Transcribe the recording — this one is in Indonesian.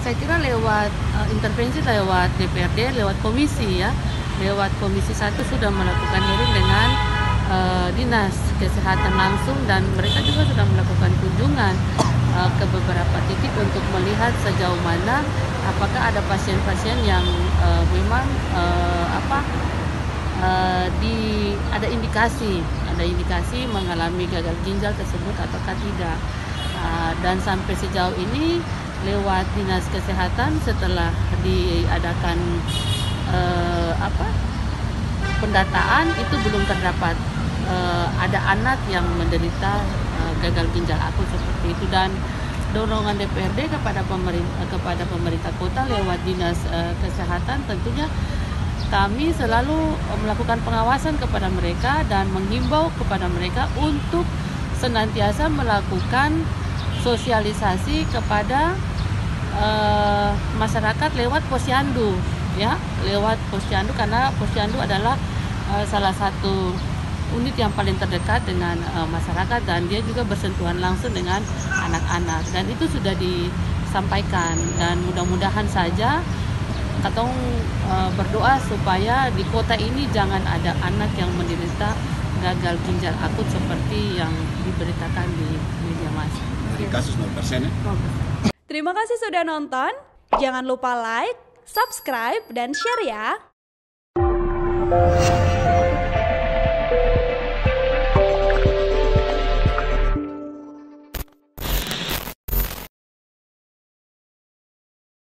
Saya kira lewat intervensi lewat DPRD, lewat komisi ya, lewat Komisi 1 sudah melakukan hearing dengan Dinas Kesehatan langsung, dan mereka juga sudah melakukan kunjungan ke beberapa titik untuk melihat sejauh mana apakah ada pasien-pasien yang memang ada indikasi mengalami gagal ginjal tersebut ataukah tidak. Dan sampai sejauh ini lewat Dinas Kesehatan setelah diadakan pendataan itu belum terdapat ada anak yang menderita gagal ginjal akut seperti itu. Dan dorongan DPRD kepada pemerintah kota lewat Dinas Kesehatan, tentunya kami selalu melakukan pengawasan kepada mereka dan menghimbau kepada mereka untuk senantiasa melakukan sosialisasi kepada masyarakat lewat posyandu ya, lewat posyandu, karena posyandu adalah salah satu unit yang paling terdekat dengan masyarakat, dan dia juga bersentuhan langsung dengan anak-anak, dan itu sudah disampaikan. Dan mudah-mudahan saja katong berdoa supaya di kota ini jangan ada anak yang menderita gagal ginjal akut seperti yang diberitakan di media massa. Dari kasus 0% ya? Terima kasih sudah nonton. Jangan lupa like, subscribe, dan share ya.